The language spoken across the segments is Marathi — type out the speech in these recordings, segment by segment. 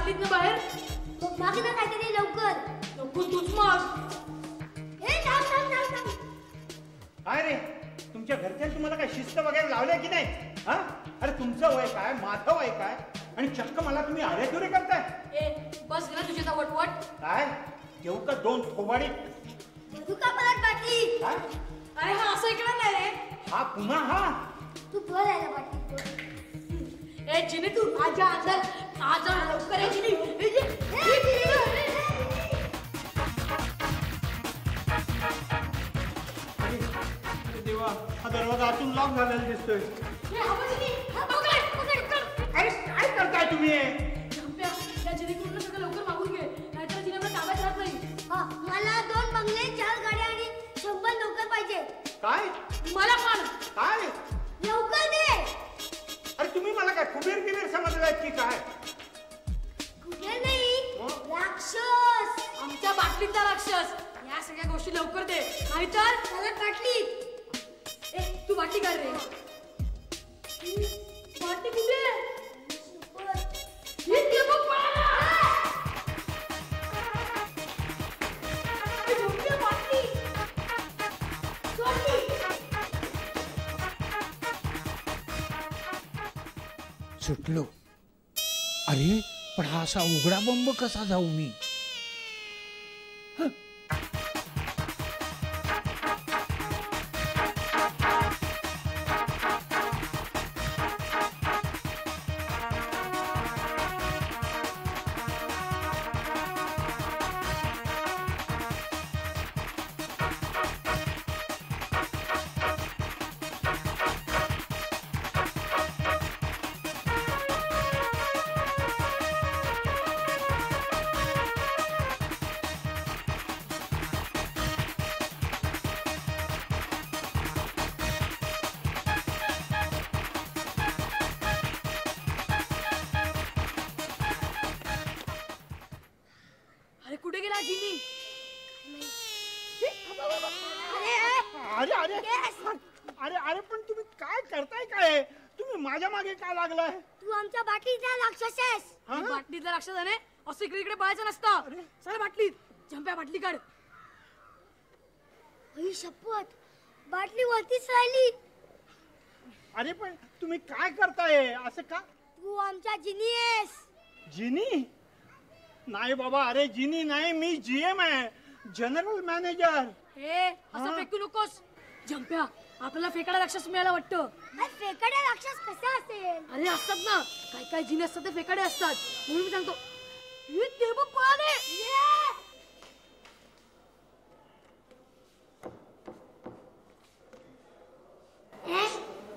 काढलीत ना बाहेर? माग ना काहीतरी लवकर. नको तूच माग. काय रे, तुमच्या घरच्यांनी तुम्हाला काय शिस्त वगैरे लावल्या की नाही? हा, अरे तुमचं वय काय, माझं वय काय, आणि चक्क मला तुम्ही अरेतुरे करताय. बस ना तुझ्या वटवट. काय घेऊ का दोन थोबाडी? का परत बाटली? अरे हा असं ऐकणार नाही रे. हा पुन्हा हा. तू बोलायला बाटली. जिने तू माझ्या अंदर आजा लवकर आहे जिने. देवा, हा दरवाजा आतून लॉक झालेला दिसतोय. अरे काय करताय तुम्ही? त्या जिनेकडून सगळं लवकर मागून घे, नाहीतर जिने मला ताब्यात राहत नाही. मला 2 बंगले, 4 गाड्या आणि 100 नोकर पाहिजे. काय? मला पण. काय? लवकर दे. अरे तुम्ही मला काय कुबेर बिबेर समजलाय की काय? कुठे नाही, राक्षस. आमच्या बाटलीचा राक्षस. या सगळ्या गोष्टी लवकर दे, नाहीतर मला बाटली. तू बाटली काढ रे. बाटली कुठे? सुटलो. अरे पण हा असा उघडा बंब कसा जाऊ मी? कुठे गेला जिनी? अरे अरे अरे अरे पण तुम्ही काय करताय? काय तुम्ही माझ्या मागे का लागलाय? तू आमच्या बाटलीचा राक्षस आहेस. बाटलीतला राक्षसाने असं इकडे इकडे पळायचं नसतं. चल बाटलीत. झंप्या बाटली काढ. ही शपथ, बाटली वरतीच राहिली. अरे पण तुम्ही काय करताय असं का? तू आमच्या जिनी आहेस. जिनी? नाही बाबा, अरे जिनी नाही, मी जीएम आहे, जनरल मॅनेजर. असं फेकू नकोस. झंप्या, आपल्याला फेकाडा राक्षस मिळाला वाटतं. फेकाडा राक्षस कसा असेल? अरे असतात ना, काय काय जिने असतात ते फेकाडे असतात, म्हणून मी सांगतो. ते बघ पळाले.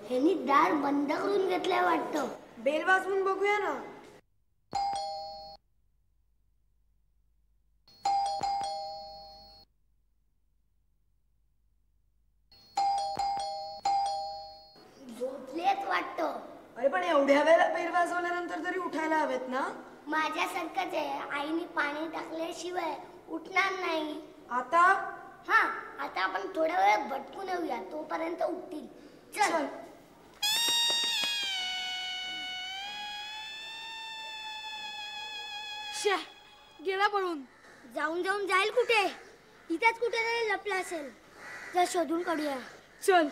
ह्यांनी दार बंद करून घेतलंय वाटतं. बेल वाजवून बघूया ना. झोपलेच वाटतं. अरे पण एवढ्या वेळेला बेल वाजवल्यानंतर तरी उठायला हवेत ना. माझ्यासारखंच आहे, आईने पाणी टाकल्याशिवाय उठणार नाही. आता आता आपण थोड्या वेळ भटकून येऊया, तोपर्यंत उठतील. चल. गेला पळून. जाऊन जाईल कुठे? इथेच कुठेतरी लपला असेल. जर शोधून काढूया. चल.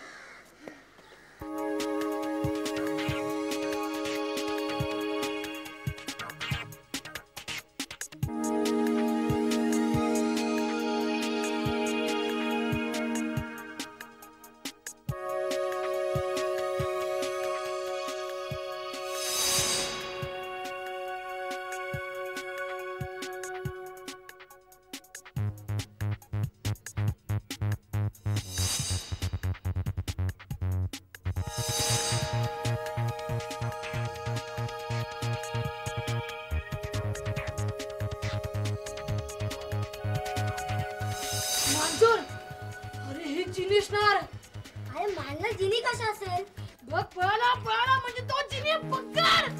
अरे मानला जिनी कसा असेल? बघ पळाला म्हणजे तो जिनी पकड.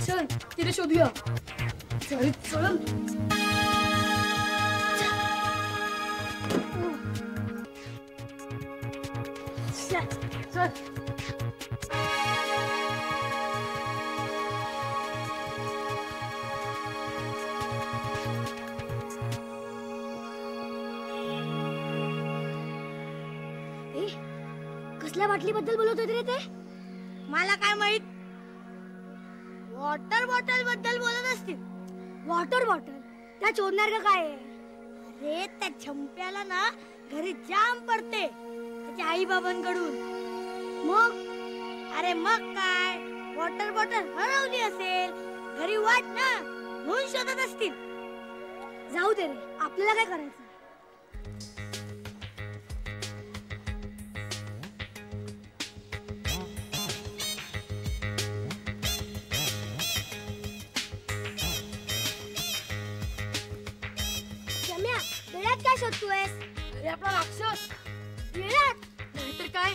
चल तिथे शोधूया. चल चल. चल. कसल्या बाटलीबद्दल बोलत होते रे ते? मला काय माहित. वॉटर बॉटल बद्दल बोलत असतील. वॉटर बॉटल त्या चोरणार का काय? अरे त्या झंप्याला ना घरी जाम पडते त्याच्या आई बाबांकडून. मग अरे मग काय वॉटर बॉटल हरवली असेल घरी वाट ना म्हणून शोधत असतील. जाऊ दे रे आपल्याला काय करायचं. बिळात काय शोधतोयस? अरे आपला राक्षस. बिळात नाहीतर काय.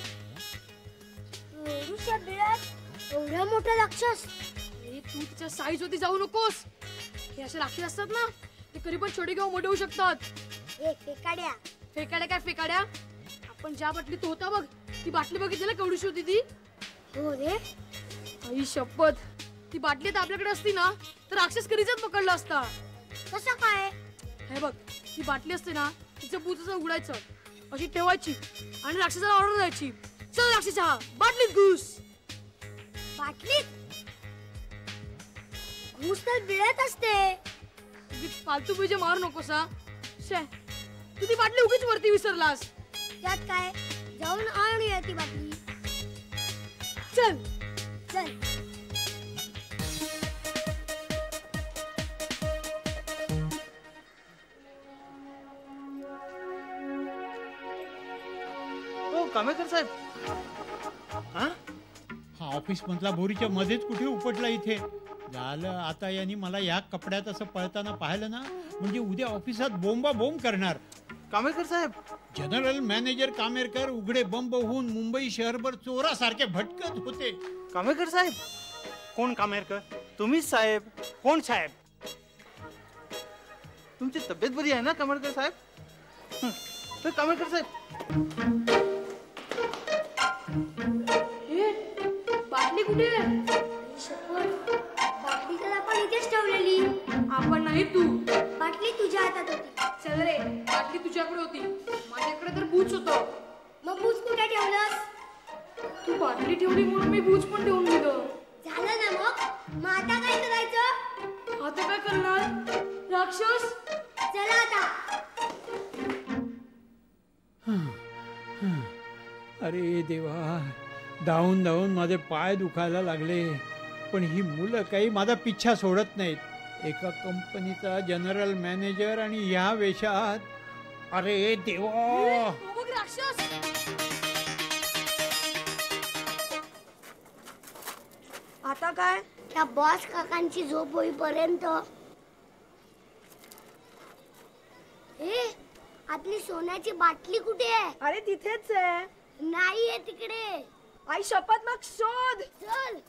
एवढ्या बिळात एवढा मोठा राक्षस. अरे तू तिच्या साईज वरती जाऊ नकोस. हे असे राक्षस असतात ना ते कधी पण छोटे किंवा मोठे होऊ शकतात. ए फेकाड्या. फेकाड्या काय फेकाड्या. आपण ज्या बाटलीत होता बघ ती बाटली बघितली ना केवढीशी होती ती. हो रे. आई शपथ ती बाटली आता आपल्याकडे असती ना तर राक्षस कधीच पकडला असता. कसं काय? हे बघ ती बाटली असते ना तिचं बूच असं उघडायचं अशी ठेवायची आणि राक्षसाला ऑर्डर द्यायची. चल राक्षसा बाटलीत घुस. बाटलीत घुस तर बिळात असते. उगीच फालतू बीजे मारू नकोस हा. शे तू ती बाटली उगीच वरती विसरलास. त्यात काय जाऊन आणूया ती बाटली. चल चल. कामेकर साहेब. हा ऑफिस मधला बोरीच्या मध्येच कुठे उपटला इथे. झालं आता यांनी मला या कपड्यात असं पळताना पाहिलं ना म्हणजे उद्या ऑफिसात बोंबा बोंब करणार. कामेकर साहेब. जनरल मॅनेजर कामेरकर उघडे बंब होऊन मुंबई शहरभर चोरासारखे भटकत होते. कामेकर साहेब. कोण कामेरकर? तुम्हीच साहेब. कोण साहेब? तुमची तब्येत बरी आहे ना कामेरकर साहेब? तर कामेरकर साहेब बाटली कुठे? बाटली तर आपण इथेच ठेवलेली. आपण नाही तू. बाटली तुझ्या हातात होती. चल रे बाटली तुझ्याकडे होती माझ्याकडे तर बूच होतं. मग बूच कुठे ठेवलंस? तू बाटली ठेवली म्हणून मी बूच पण ठेवून दिलं. झालं ना मग आता काय करायचं? आता काय करणार राक्षस? चला आता. अरे देवा धावून धावून माझे पाय दुखायला लागले. पण ही मुलं काही माझा पिच्छा सोडत नाहीत. एका कंपनीचा जनरल मॅनेजर आणि ह्या वेशात. अरे देवा. बघ राक्षस. आता काय त्या बॉस काकांची झोप होईपर्यंत. ए आपली सोन्याची बाटली कुठे आहे? अरे तिथेच आहे. नाहीये तिकडे. आई शपथ मग शोध. चल.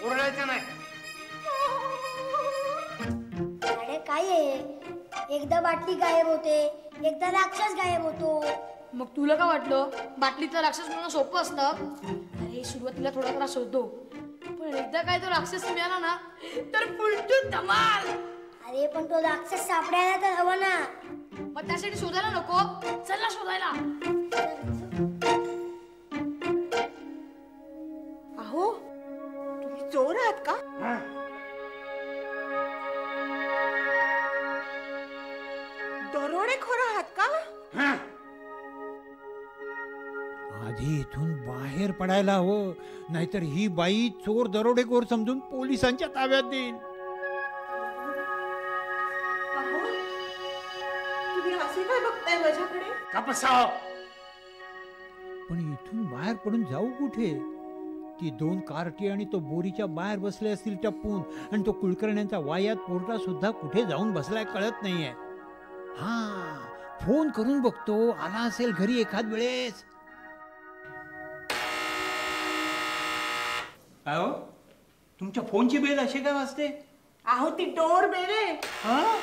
ओरडायचं नाही. अरे काय आहे एकदा बाटली गायब होते एकदा राक्षस गायब होतो. मग तुला काय वाटलं बाटलीचा राक्षस म्हणून सोपं असतं? अरे सुरुवातीला थोडा त्रास होतो पण एकदा काय तो राक्षस मिळाला ना तर फुलटू धमाल. अरे पण तो राक्षस सापडायला तर हवा ना. मग त्यासाठी शोधायला नको. चल ना शोधायला. अहो तुम्ही चोर आहात का? दरोडेखोर आहात का? आधी इथून बाहेर पडायला हवं नाहीतर ही बाई चोर दरोडेखोर समजून पोलिसांच्या ताब्यात देईल. अहो तुम्ही असे काय बघताय माझ्याकडे? का बसाव? पण इथून बाहेर पडून जाऊ कुठे? ती 2 कार्टी आणि तो बोरीच्या बाहेर बसले असतील टप्पून, आणि तो कुलकर्ण्यांचा वायात पोरटा सुद्धा कुठे जाऊन बसलाय कळत नाहीये. हा, फोन करून बघतो, आला असेल घरी एखाद वेळेस. काय हो, तुमच्या फोनची बेल अशी काय वाजते? अहो ती डोर बेल आहे. हा?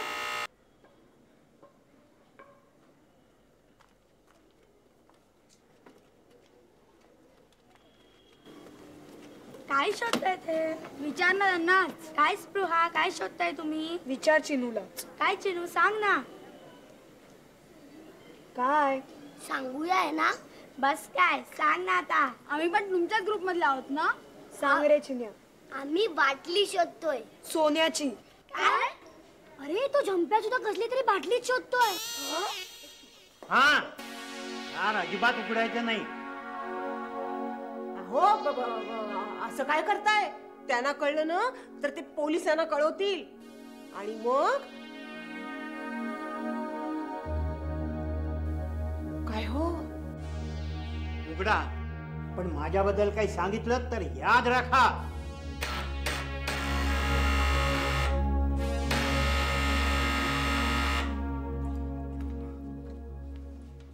काय शोधताय ते? विचार ना त्यांनाच. काय स्पृहा, काय शोधताय तुम्ही? विचार चिनूला. काय चिनू, सांग ना. काय सांगूया आहे ना. बस काय, सांग ना आता. आम्ही पण तुमच्याच ग्रुप मधले आहोत ना. सांग रे चिन्या. आम्ही बाटली शोधतोय. सोन्याची. काय? अरे तो झंप्या सुद्धा कसली तरी बाटलीच शोधतोय. हा, यार अजिबात उघडायचं नाही. अहो असं काय करताय? त्यांना कळलं ना तर ते पोलिसांना कळवतील आणि मग काय हो? उघडा, पण माझ्याबद्दल काही सांगितलं तर याद राखा.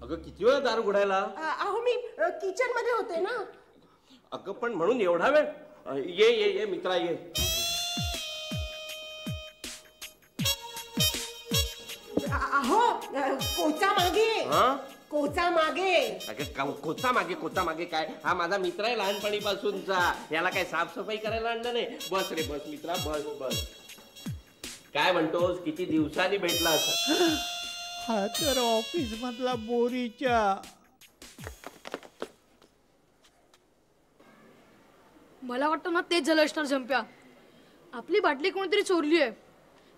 अगं किती वेळ दार उघडायला? अहो मी किचन मध्ये होते ना. अगं पण म्हणून एवढा वेळ? ये ये ये मित्रा ये. अहो कोचा मागे. हा? कोचा मागे. अगं कोचा मागे काय? हा माझा मित्र आहे लहानपणीपासूनचा. याला काय साफसफाई करायला आणलं नाही? बस रे बस मित्रा, बस बस. काय म्हणतोस, किती दिवसांनी भेटला असं? हा तर ऑफिस मधला बोरीच्या. मला वाटतं ना तेच झालं असणार झंप्या. आपली बाटली कोणीतरी चोरली आहे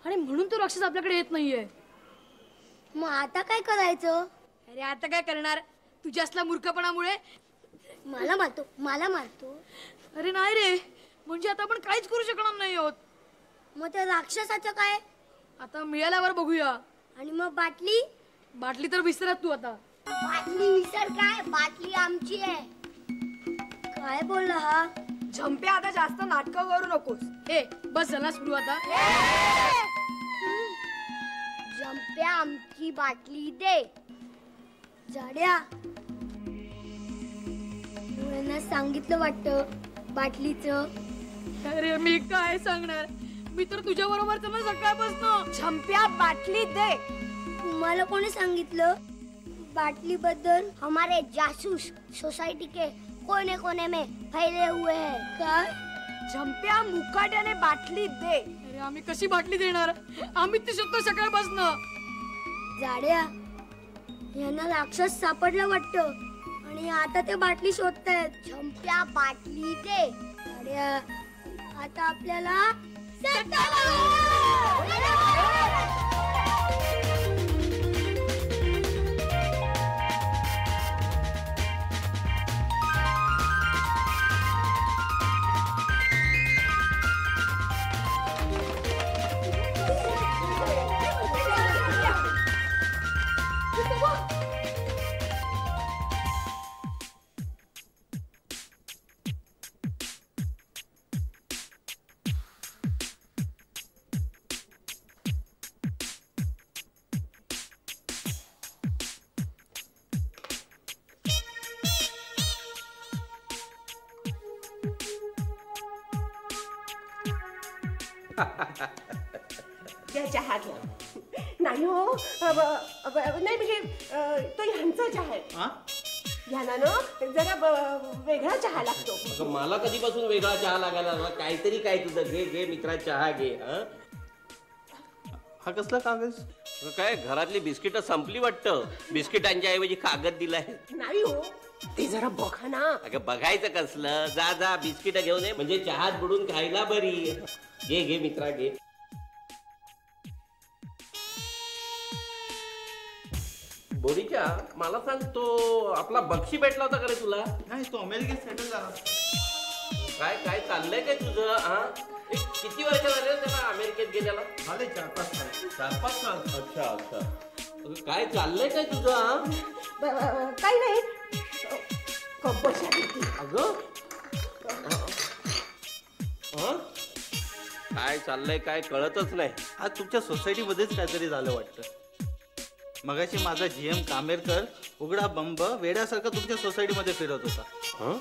आणि म्हणून तो राक्षस आपल्याकडे येत नाहीये. मग आता काय करायचं? अरे आता काय करणार, तुझ्या असल्या मूर्खपणामुळे. मला मारतो. अरे नाही रे, म्हणजे आता आपण काहीच करू शकणार नाही आहोत. मग त्या राक्षसाचं काय? आता मिळाल्यावर बघूया. आणि मग बाटली? बाटली तर विसरत तू आता. बाटली विसर काय, बाटली आमची आहे. काय बोलला हा? झंप्या आता जास्त नाटकं करू नकोस. ए बस झाला सुरू आता. झंप्या आमची बाटली दे. जाड्या, मुलांना सांगितलं वाटतं बाटलीचं. अरे मी काय सांगणार, मी तर तुझ्या बरोबर ना सकाळपासून. झंप्या बाटली दे. तुम्हाला कोणी सांगितलं बाटली बद्दल? हमारे जासूस सोसाइटी के कोने कोने में फैले हुए हैं. काय? झंप्या मुकाट्याने बाटली दे. अरे आम्ही कशी बाटली देणार, आम्ही ती शोधतो सकाळपासून. जाड्या, यांना राक्षस सापडला वाटतं आणि आता ते बाटली शोधतायत. झंप्या बाटली दे. जाड्या, आता आपल्याला या चहा घ्या. नाही हो, नाही म्हणजे तो ह्यांचा चहा आहे. ह्यांना ना जरा वेगळा चहा लागतो. अगं मला कधीपासून वेगळा चहा लागायला लागला? काहीतरी काय तुझं. घे घे मित्रा चहा घे. हा कसला कागद? काय घरातली बिस्किट संपली वाटतं. बिस्किटांच्या ऐवजी कागद दिलाय. नाही हो, ते जरा बघा ना. अगं बघायचं कसलं, जा जा बिस्किट घेऊन ये, म्हणजे चहात बुडून खायला बरी. घे घे मित्रा घे. बोरीच्या, मला सांग, तो आपला बक्षी भेटला होता का रे तुला? नाही, तो अमेरिकेत सेटल झाला. काय काय चाललंय काय तुझं? हा, किती वर्ष झाले त्याला अमेरिकेत गेल्याला? झाले 4-5 साल. 4-5 साल. अच्छा अच्छा. काय चाललंय काय तुझं? काही नाही. कब्बशा किती. अगं हं? काय चाललंय काय कळतच नाही. आज तुमच्या सोसायटीमध्येच काहीतरी झालं वाटतं. मगाशी माझा जीएम कामेरकर उघडा बंब वेड्यासारखा तुमच्या सोसायटीमध्ये फिरत होता. हं?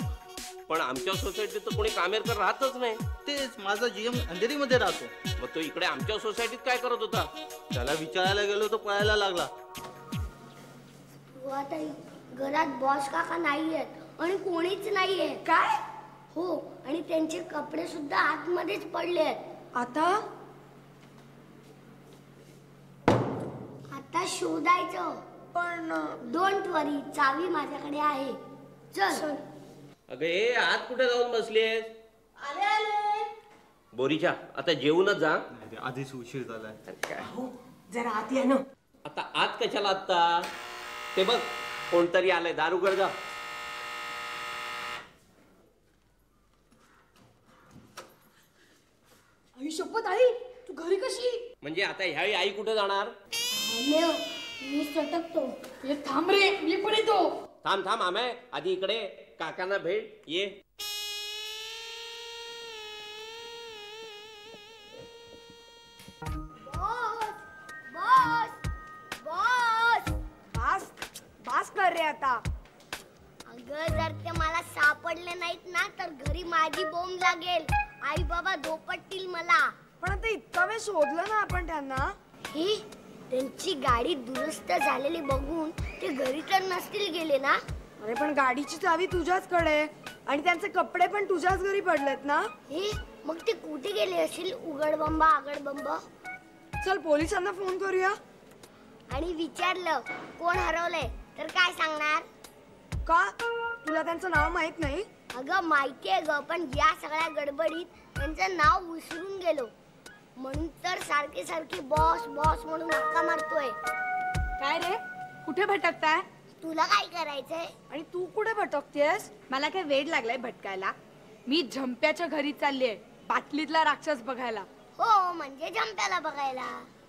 पण आमच्या सोसायटीत तर कोणी कामेरकर राहतच नाही. तेच माझा जीएम अंधेरीमध्ये राहतो. मग तो इकडे आमच्या सोसायटीत काय करत होता? त्याला विचारायला गेलो तो पळायला लागला. आता घरात बॉस काका नाही आहेत आणि कोणीच नाहीये. काय हो, आणि त्यांचे कपडे सुद्धा आतमध्येच पडले आहेत. आता? आता शोधायचं. पण डोंट वरी, चावी माझ्याकडे आहे. चल. अगं ए आत कुठे जाऊन बसलीयस? आले आले. बोरीच्या आता जेवूनच जा. आधीच उशीर झालाय. अहो, जरा आत या ना. आता आत कशाला आता? ते बघ कोणतरी आलंय, दार उघड जा. आई शपथ आई, तू घरी कशी? म्हणजे आता ह्यावेळी आई कुठे जाणार? मी सटकतो. ये थांब रे, मी पण येतो. थांब थांब आम्ही आधी इकडे काकांना भेट ये. बास बास कर रे आता. अगं जर ते मला सापडले नाहीत ना तर घरी माझी बोंब लागेल. आई बाबा धोपटतील मला. पण आता इतका वेळ शोधलं ना आपण त्यांना. ही त्यांची गाडी दुरुस्त झालेली बघून ते घरी तर नसतील गेले ना. अरे पण गाडीची चावी तुझ्याचकडे आणि त्यांचे कपडे पण तुझ्याच घरी पडलेत ना. हे मग ते कुठे गेले असेल? उघडबंबा आगडबंब. चल पोलिसांना फोन करूया. आणि विचारलं कोण हरवलंय तर काय सांगणार? का तुला त्यांचं नाव माहित नाही? अगं माहितीये ग, पण या सगळ्या गडबडीत त्यांचं नाव विसरून गेलो. म्हणून तर सारखे सारखे बॉस बॉस म्हणून हक्का मारतोय. काय रे कुठे भटकताय? तुला काय करायचंय? आणि तू कुठे भटकतेस? मला काय वेड लागलाय भटकायला. मी झंप्याच्या घरी चाललीये बाटलीतला राक्षस बघायला. हो, म्हणजे जंप्याला बघायला.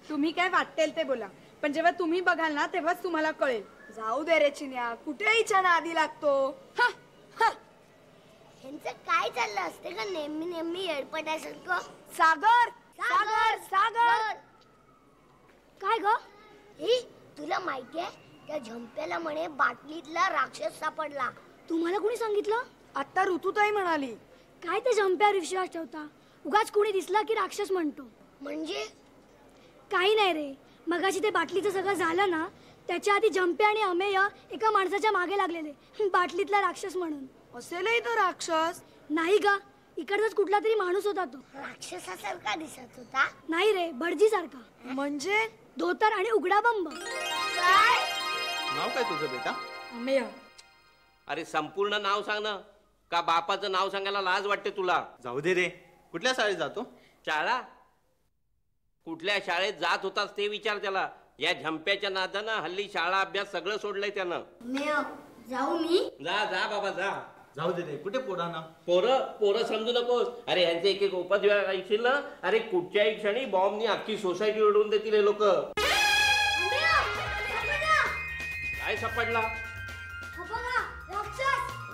तुम्ही काय वाटेल ते बोला, पण जेव्हा तुम्ही बघाल ना तेव्हाच तुम्हाला कळेल. जाऊ दे रे चिन्या, कुठे हिच्या आधी लागतो. हा, हा. ह्यांचं काय चाललं असते का नेहमी नेहमी येडपटासारखं? सागर सागर सागर. काय ग? हे तुला माहितीये त्या झंप्याला म्हणे बाटलीतला राक्षस सापडला. तुम्हाला कोणी सांगितलं? आता ऋतुताई म्हणाली. काय ते झंप्यावर विश्वास ठेवता? उगाच कोणी दिसला की राक्षस म्हणतो. म्हणजे काही नाही रे, मगाशी ते बाटलीचं सगळं झालं ना त्याच्या आधी झंपे आणि अमेय एका माणसाच्या मागे लागलेले बाटलीतला राक्षस म्हणून. असेलही तो राक्षस. नाही ग, इकडचाच कुठला तरी माणूस होता. तो राक्षसासारखा दिसत होता. नाही रे, भटजी सारखा. म्हणजे धोतर आणि उघडा बंब. काय? नाव काय तुझं बेटा? अमेय. अरे संपूर्ण नाव सांग ना. का बापाचं नाव सांगायला लाज वाटते तुला? जाऊ दे रे. कुठल्या शाळेत जातो? शाळा? कुठल्या शाळेत जात होतास ते विचार त्याला. या झंप्याच्या नादानं हल्ली शाळा अभ्यास सगळं सोडलंय त्यानं. जाऊ मी? जा जा बाबा जा. जाऊ दे रे. कुठे पोरांना? पोरं पोरं समजू नकोस. अरे यांचे एक एक उपद्व्याप ऐकशील ना, अरे कुठच्याही क्षणी बॉम्बनी अख्खी सोसायटी उडवून देतील हे लोक. काय सापडला?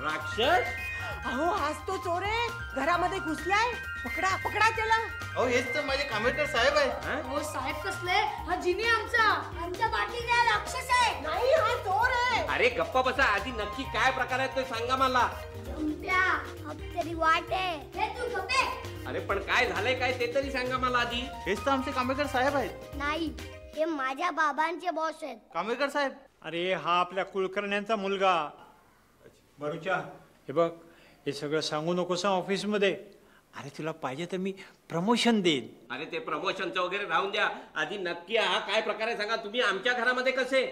राक्षस? अहो हाच तो चोर आहे, घरामध्ये घुसलाय. पकडा पकडा त्याला. अहो हेच तर माझे कामेरकर साहेब आहे. हो साहेब कसले? हा जिनी आमचा. आमच्या बाटलीचा राक्षस आहे. नाही हा चोर आहे. अरे गप्पा बसा. आधी नक्की काय प्रकार आहे ते सांगा मला. झंप्या, अब तरी वाट आहे. हे तू गप्पे. अरे पण काय झालंय काय ते तरी सांगा मला आधी. हेच तर आमचे कामेरकर साहेब आहेत. नाही, हे माझ्या बाबांचे बॉस आहेत. कामेरकर साहेब. अरे हा आपल्या कुलकर्ण्यांचा मुलगा. बरूच्या, हे बघ, हे सगळं सांगू नकोस ऑफिसमध्ये. अरे तुला पाहिजे तर मी प्रमोशन देईन. अरे ते प्रमोशनचं वगैरे राहून द्या. आधी नक्की हा काय प्रकार आहे सांगा. तुम्ही आमच्या घरामध्ये कसे?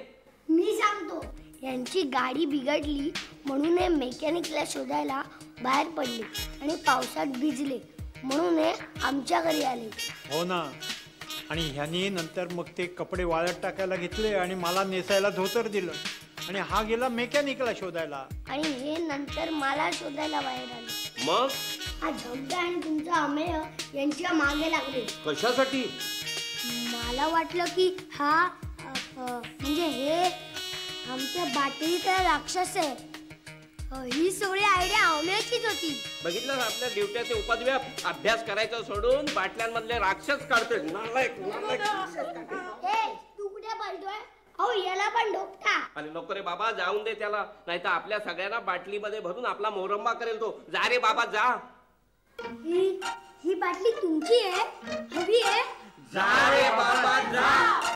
मी सांगतो. यांची गाडी बिघडली म्हणून हे मेकॅनिकला शोधायला बाहेर पडले आणि पावसात भिजले म्हणून हे आमच्या घरी आले. हो ना. आणि ह्यानी नंतर मग ते कपडे वाळत टाकायला घेतले आणि मला नेसायला धोतर दिलं. आणि हा गेला मेकॅनिकला शोधायला. आणि हे नंतर मला शोधायला बाहेर आले. मग हा झंप्या आणि तुमचा अमेय यांच्या मागे लागले. कशासाठी? मला वाटलं की हा म्हणजे हे आमच्या बाटलीचा राक्षस आहे. ही सगळी आयडिया आवल्याचीच होती. बघितलं ना, आपल्या ड्युट्याचे उपद्व्या अभ्यास करायचा सोडून बाटल्यांमधले राक्षस काढतोय. नालायक, नालायक. तू कुठे बोलतोय? अहो याला पण डोकटा. अरे नको रे बाबा, जाऊन दे त्याला, नाही तर आपल्या सगळ्यांना बाटलीमध्ये भरून आपला मोरंबा करेल तो. जा रे बाबा जा. ही बाटली तुमची आहे? हवी आहे? जा रे बाबा जा.